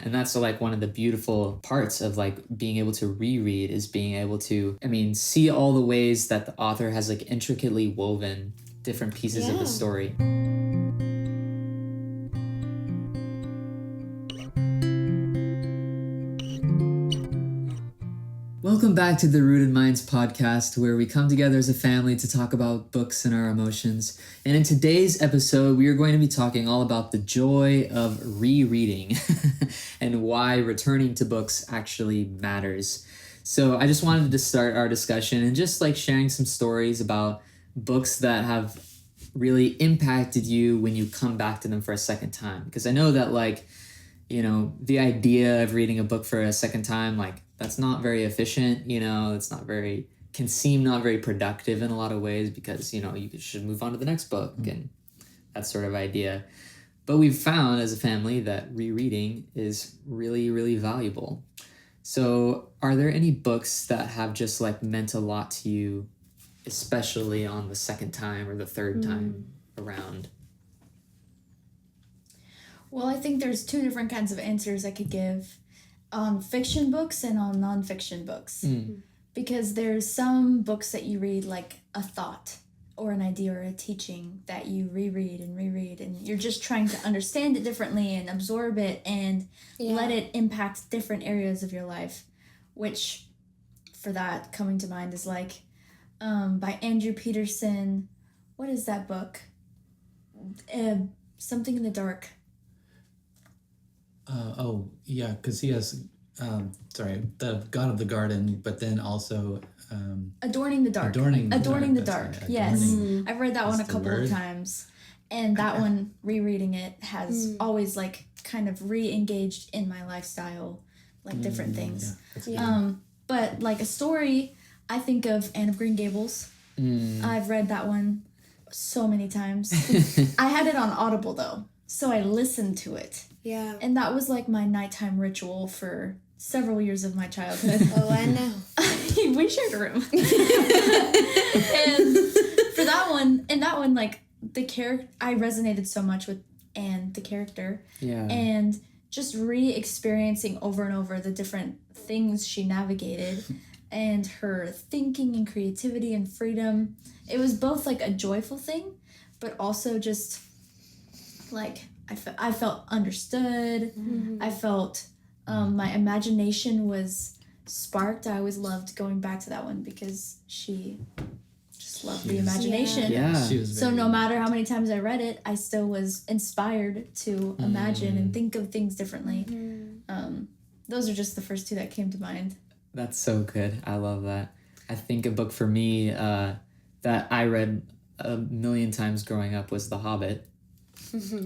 And that's like one of the beautiful parts of like being able to reread is being able to, see all the ways that the author has like intricately woven different pieces of the story. Welcome back to the Rooted Minds podcast, where we come together as a family to talk about books and our emotions. And in today's episode, we are going to be talking all about the joy of rereading and why returning to books actually matters. So I just wanted to start our discussion and just like sharing some stories about books that have really impacted you when you come back to them for a second time. Because I know that the idea of reading a book for a second time, that's not very efficient, can seem not very productive in a lot of ways because, you should move on to the next book and that sort of idea. But we've found as a family that rereading is really, really valuable. So are there any books that have just meant a lot to you, especially on the second time or the third time around? Well, I think there's two different kinds of answers I could give on fiction books and on nonfiction books. Because there's some books that you read like a thought or an idea or a teaching that you reread and you're just trying to understand it differently and absorb it and let it impact different areas of your life, which for that coming to mind is by Andrew Peterson. What is that book? Something in the Dark. Because he has, the God of the Garden, but then also... Adorning the Dark. Adorning the Dark, yes. I've read that one a couple of times. And that one, rereading it, has always, kind of re-engaged in my lifestyle, different things. But, a story, I think of Anne of Green Gables. I've read that one so many times. I had it on Audible, though, so I listened to it. Yeah. And that was my nighttime ritual for several years of my childhood. Oh, I know. We shared a room. And for that one, the character, I resonated so much with Anne, the character. Yeah. And just re-experiencing over and over the different things she navigated and her thinking and creativity and freedom. It was both a joyful thing, but also just I felt understood. I felt my imagination was sparked. I always loved going back to that one because she just loved the imagination. Yeah. So no matter how many times I read it, I still was inspired to imagine and think of things differently. Those are just the first two that came to mind. That's so good. I love that. I think a book for me that I read a million times growing up was The Hobbit.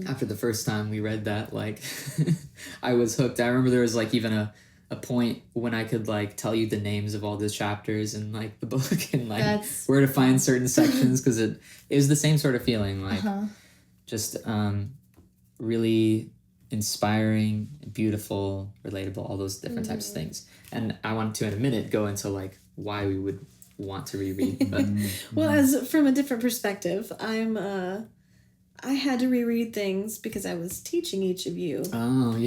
After the first time we read that, I was hooked. I remember there was even a point when I could tell you the names of all the chapters in the book and where to find certain sections because it was the same sort of feeling just really inspiring, beautiful, relatable, all those different types of things. And I want to in a minute go into why we would want to reread. But well, as from a different perspective, I had to reread things because I was teaching each of you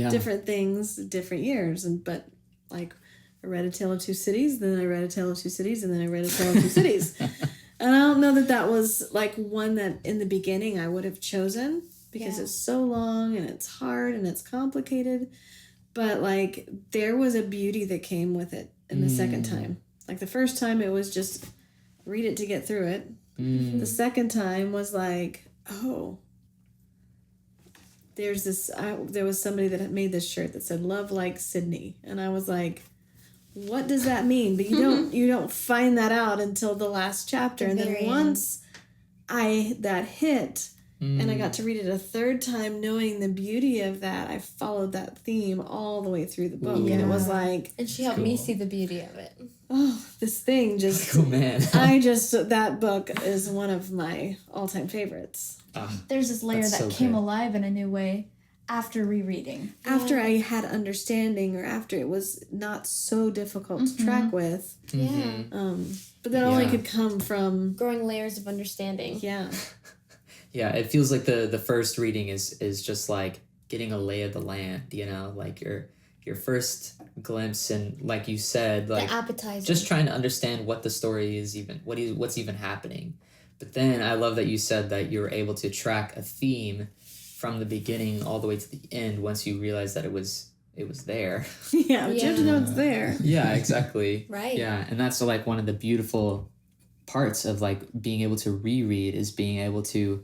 different things, different years. But I read A Tale of Two Cities, then I read A Tale of Two Cities, and then I read A Tale of Two Cities. And I don't know that was one that in the beginning I would have chosen because it's so long and it's hard and it's complicated. But there was a beauty that came with it in the second time. The first time it was just read it to get through it. The second time was oh, there was somebody that had made this shirt that said "Love like Sydney," and I was what does that mean? But you don't find that out until the last chapter, and then once that hit, and I got to read it a third time, knowing the beauty of that, I followed that theme all the way through the book, and it was and she helped me see the beauty of it. Oh, this thing just oh man, that book is one of my all-time favorites. There's this layer that came alive in a new way after rereading. After I had understanding, or after it was not so difficult to track with. Yeah. But that only could come from growing layers of understanding. Yeah. Yeah, it feels like the first reading is just getting a lay of the land, you're your first glimpse, and like you said, like the appetizer. just trying to understand what the story is, even what's even happening. But then I love that you said that you were able to track a theme from the beginning all the way to the end once you realized that it was there. Yeah, but you have to know it's there. Yeah, exactly. Right. Yeah, and that's like one of the beautiful parts of like being able to reread is being able to,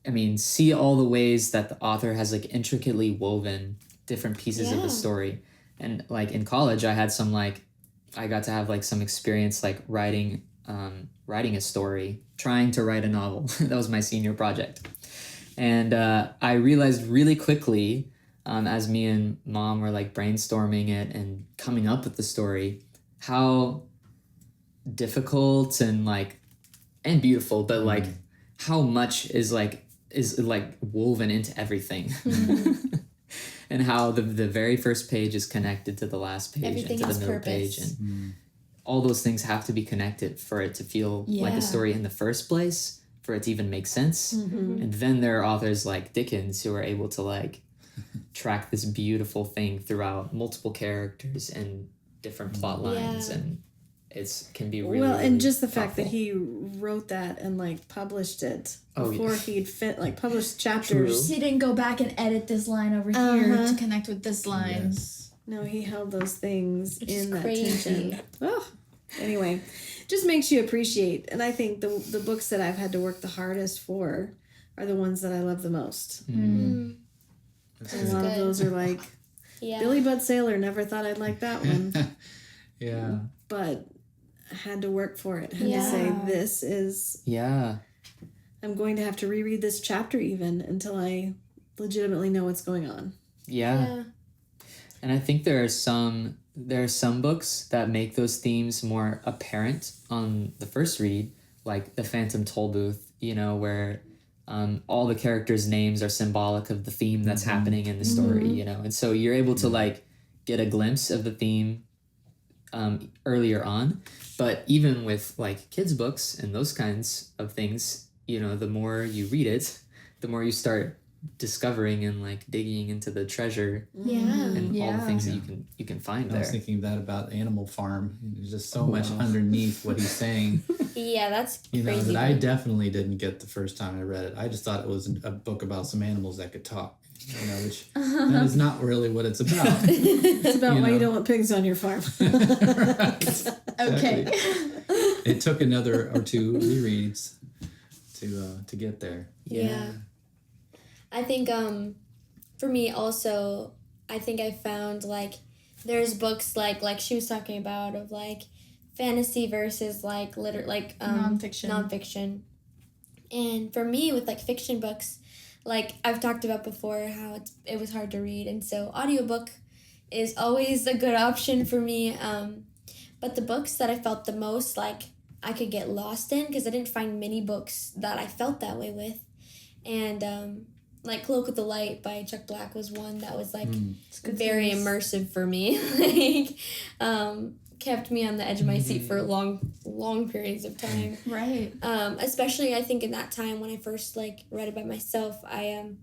I mean, see all the ways that the author has like intricately woven different pieces of the story. And like in college, I had some like, I got to have like some experience like writing a story, trying to write a novel. That was my senior project. And I realized really quickly, as me and Mom were like brainstorming it and coming up with the story, how difficult and beautiful, but like how much is woven into everything. And how the very first page is connected to the last page, Everything and to has the middle purpose. page, and all those things have to be connected for it to feel like a story in the first place, for it to even make sense. And then there are authors like Dickens who are able to like track this beautiful thing throughout multiple characters and different plot lines, and can be really, well, and really just the fact powerful. that he wrote that and like published it Oh, before yeah. he'd published chapters. He didn't go back and edit this line over here to connect with this line. Yes. No, he held those things Which is in that crazy. tension. Oh, anyway, just makes you appreciate. And I think the books that I've had to work the hardest for are the ones that I love the most. Mm. That's A good. lot of good. those are like Yeah. Billy Budd Sailor. Never thought I'd like that one, Yeah. but I had to work for it. Had to Yeah. say this is. Yeah. I'm going to have to reread this chapter even until I legitimately know what's going on. Yeah. And I think there are some books that make those themes more apparent on the first read, like The Phantom Tollbooth, where all the characters' names are symbolic of the theme that's happening in the story, and so you're able to like get a glimpse of the theme earlier on. But even with like kids' books and those kinds of things, the more you read it, the more you start discovering and like digging into the treasure and all the things that you can find I was there. thinking that about Animal Farm. There's just so much underneath what he's saying. Yeah, that's crazy. That I definitely didn't get the first time I read it. I just thought it was a book about some animals that could talk. Which that is not really what it's about. It's about why you don't want pigs on your farm. Right. Okay. It took another or two rereads to get there. Yeah. I think for me also, I think I found like there's books like she was talking about of like fantasy versus like nonfiction. And for me with like fiction books, like I've talked about before how it was hard to read, and so audiobook is always a good option for me. But the books that I felt the most like I could get lost in, because I didn't find many books that I felt that way with. And like Cloak with the Light by Chuck Black was one that was like very immersive for me. Like kept me on the edge of my seat for long periods of time. Right. Especially I think in that time when I first like read it by myself, I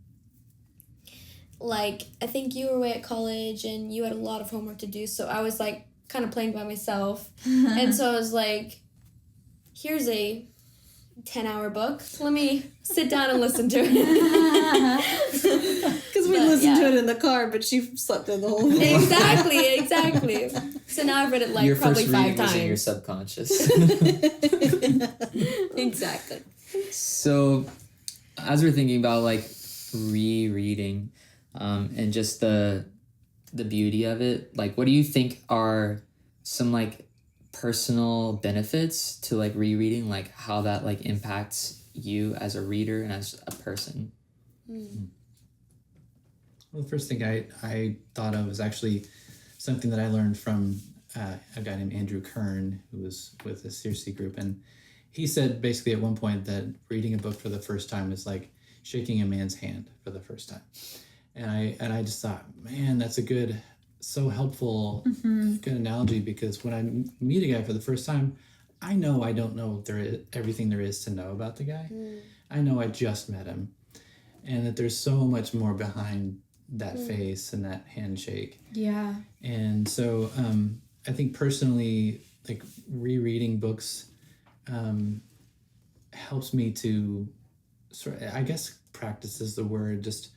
think you were away at college and you had a lot of homework to do, so I was like kind of playing by myself. And so I was like, here's a 10-hour book. Let me sit down and listen to it. Because we listened to it in the car, but she slept in the whole thing. Exactly. So now I've read it like Your probably first 5 reading times. was in your subconscious. Exactly. So, as we're thinking about like rereading, and just the beauty of it, like, what do you think are some like personal benefits to like rereading, like how that like impacts you as a reader and as a person? Well, the first thing I thought of was actually something that I learned from a guy named Andrew Kern, who was with the Circe group, and he said basically at one point that reading a book for the first time is like shaking a man's hand for the first time. And I just thought, man, that's a good, so helpful, good analogy, because when I meet a guy for the first time, I know I don't know everything there is to know about the guy. I know I just met him, and that there's so much more behind that face and that handshake. Yeah. And so I think personally, like rereading books helps me to sort of, I guess practice is the word, just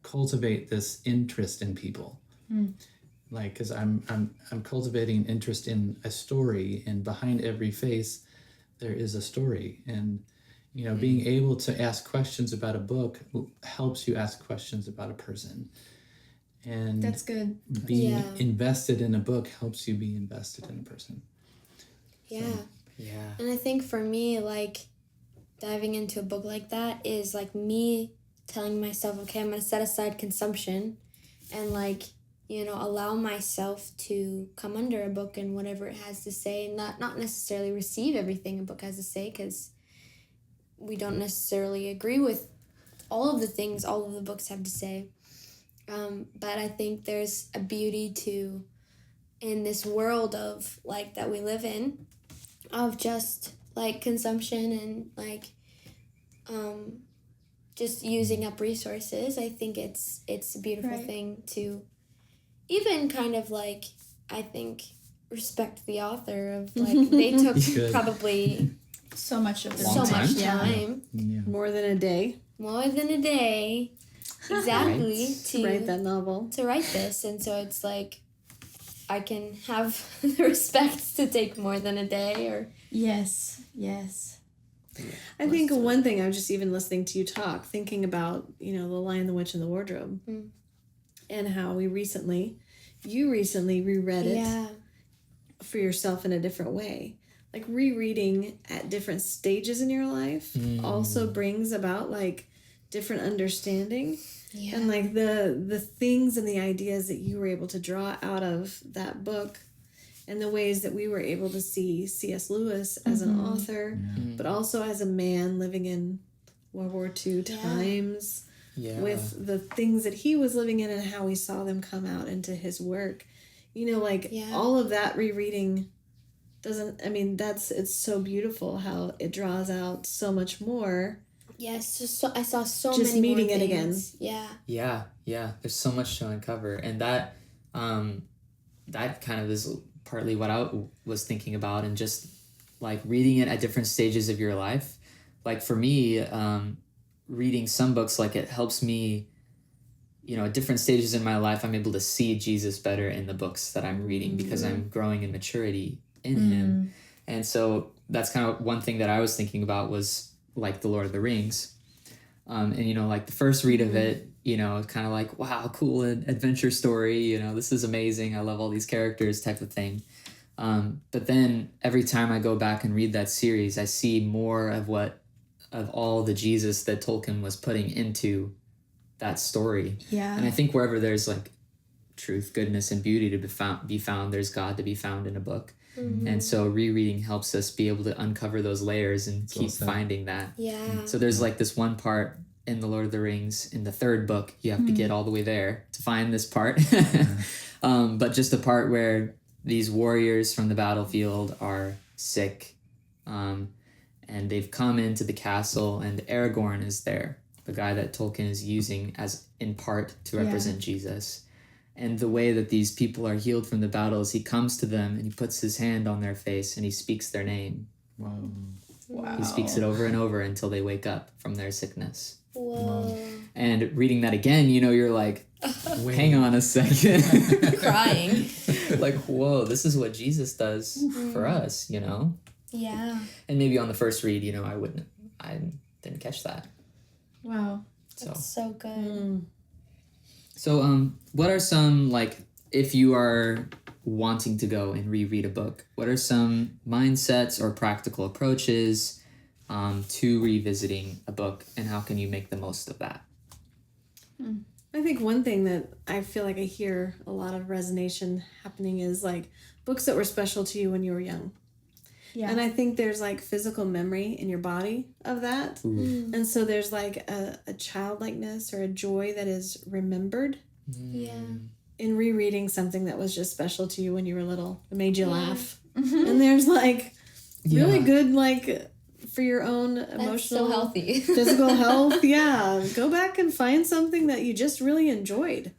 cultivate this interest in people. Like, because I'm cultivating interest in a story, and behind every face there is a story. And being able to ask questions about a book helps you ask questions about a person. And that's good. Being invested in a book helps you be invested in a person. Yeah. So, yeah. And I think for me, like, diving into a book like that is like me telling myself, okay, I'm going to set aside consumption and, like, allow myself to come under a book and whatever it has to say, and not necessarily receive everything a book has to say, because we don't necessarily agree with all of the things all of the books have to say. But I think there's a beauty to, in this world of, like, that we live in, of just, like, consumption and, like, just using up resources. I think it's a beautiful thing to even kind of, like, I think, respect the author of, like, they took probably so much of so much time. Yeah. More than a day. Exactly. To write that novel. To write this. And so it's like, I can have the respect to take more than a day, or... Yes. I think one thing, I was just even listening to you talk, thinking about, The Lion, the Witch, and the Wardrobe. And how you recently reread it for yourself in a different way. Like, rereading at different stages in your life also brings about, like, different understanding. Yeah. And, like, the things and the ideas that you were able to draw out of that book, and the ways that we were able to see C.S. Lewis as an author, but also as a man living in World War II times. Yeah. With the things that he was living in and how we saw them come out into his work. All of that rereading it's so beautiful how it draws out so much more. Yes, so I saw so just many meeting more it things. again. Yeah. There's so much to uncover, and that kind of is partly what I was thinking about, and just, like, reading it at different stages of your life. Like, for me, reading some books, like, it helps me, at different stages in my life, I'm able to see Jesus better in the books that I'm reading, because I'm growing in maturity in him. And so that's kind of one thing that I was thinking about was, like, The Lord of the Rings. And, like, the first read of it, it's kind of like, wow, cool adventure story, this is amazing, I love all these characters type of thing. But then every time I go back and read that series, I see more of all the Jesus that Tolkien was putting into that story. Yeah. And I think wherever there's, like, truth, goodness, and beauty to be found, there's God to be found in a book. And so rereading helps us be able to uncover those layers and keep finding that. Yeah. So there's, like, this one part in The Lord of the Rings, in the third book, you have to get all the way there to find this part. But just the part where these warriors from the battlefield are sick, and they've come into the castle, and Aragorn is there, the guy that Tolkien is using as in part to represent Jesus. And the way that these people are healed from the battle is he comes to them and he puts his hand on their face and he speaks their name. Wow. He speaks it over and over until they wake up from their sickness. Whoa. And reading that again, you're like, hang on a second. Crying. Like, whoa, this is what Jesus does for us, Yeah. And maybe on the first read, I didn't catch that. Wow. That's so good. So, what are some, like, if you are wanting to go and reread a book, what are some mindsets or practical approaches to revisiting a book, and how can you make the most of that? I think one thing that I feel like I hear a lot of resonation happening is, like, books that were special to you when you were young. Yeah. And I think there's, like, physical memory in your body of that. And so there's, like, a childlikeness or a joy that is remembered. Yeah. In rereading something that was just special to you when you were little. It made you laugh. And there's, like, really good, like, for your own That's emotional, so healthy. physical health. Yeah, go back and find something that you just really enjoyed.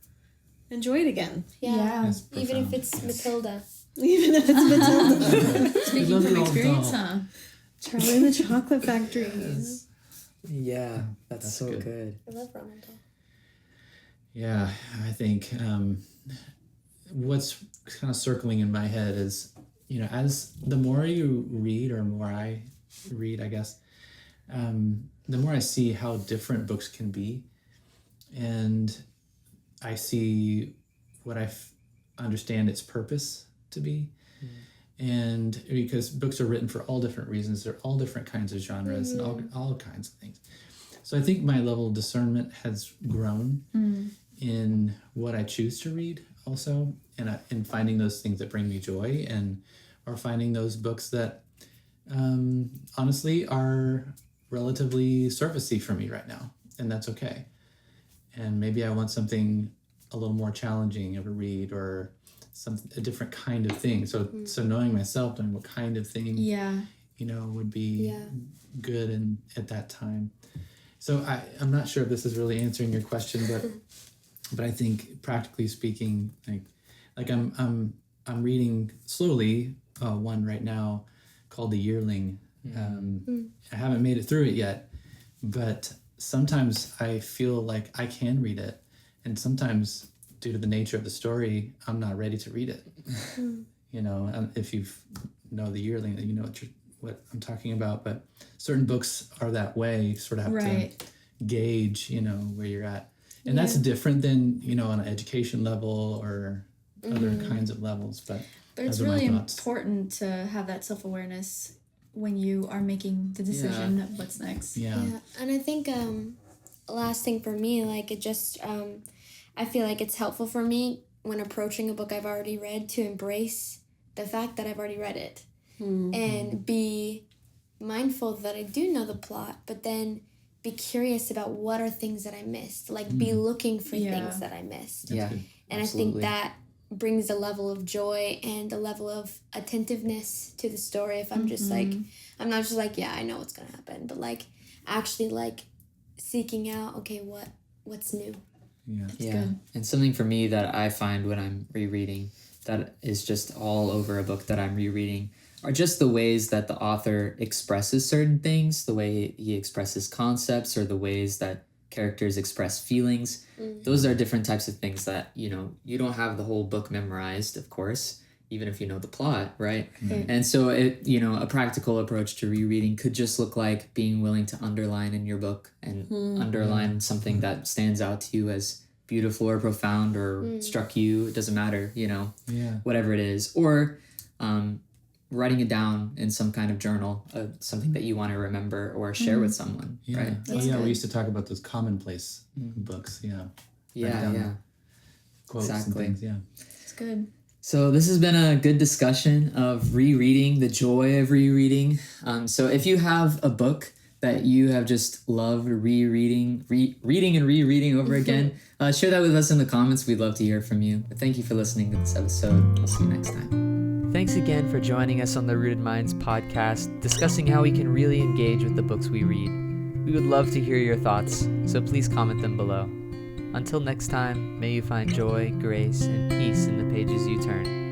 Enjoy it again. Yeah. That's Even if profound. it's Matilda. Even if it's Matilda. Speaking love from your old experience, doll. huh? Charlie and the Chocolate Factory. Yeah, that's so good. good. I love Ronald Dahl. Yeah, I think what's kind of circling in my head is, as the more you read, or more I read, I guess, the more I see how different books can be. And I see what I understand its purpose to be. And because books are written for all different reasons, they're all different kinds of genres and all kinds of things. So I think my level of discernment has grown in what I choose to read also, and in finding those things that bring me joy, or finding those books that honestly are relatively surfacey for me right now, and that's okay. And maybe I want something a little more challenging of a read, or a different kind of thing. So knowing myself, knowing what kind of thing would be good and at that time. So I'm not sure if this is really answering your question, but I think practically speaking, like I'm reading slowly one right now called The Yearling. I haven't made it through it yet, but sometimes I feel like I can read it, and sometimes due to the nature of the story, I'm not ready to read it. If you know The Yearling, you know what I'm talking about. But certain books are that way. You sort of have to gauge, where you're at. And that's different than, on an education level or other kinds of levels. But it's really important to have that self-awareness when you are making the decision of what's next. Yeah. And I think last thing for me, it just... I feel like it's helpful for me when approaching a book I've already read to embrace the fact that I've already read it and be mindful that I do know the plot, but then be curious about what are things that I missed, be looking for things that I missed. Yeah. And I think that brings a level of joy and a level of attentiveness to the story. If I'm just I'm not just I know what's going to happen, but actually seeking out, okay, what's new? Yeah. Good. And something for me that I find when I'm rereading that is just all over a book that I'm rereading are just the ways that the author expresses certain things, the way he expresses concepts, or the ways that characters express feelings. Those are different types of things that, you don't have the whole book memorized, of course, even if you know the plot, right? And so a practical approach to rereading could just look like being willing to underline in your book and underline something that stands out to you as beautiful or profound or struck you. It doesn't matter, whatever it is. Or writing it down in some kind of journal, something that you want to remember or share with someone, right? We used to talk about those commonplace books, quotes and things, It's good. So this has been a good discussion of rereading, the joy of rereading. So if you have a book that you have just loved reading and rereading over again, share that with us in the comments. We'd love to hear from you. But thank you for listening to this episode. I'll see you next time. Thanks again for joining us on the Rooted Minds podcast, discussing how we can really engage with the books we read. We would love to hear your thoughts, so please comment them below. Until next time, may you find joy, grace, and peace in the pages you turn.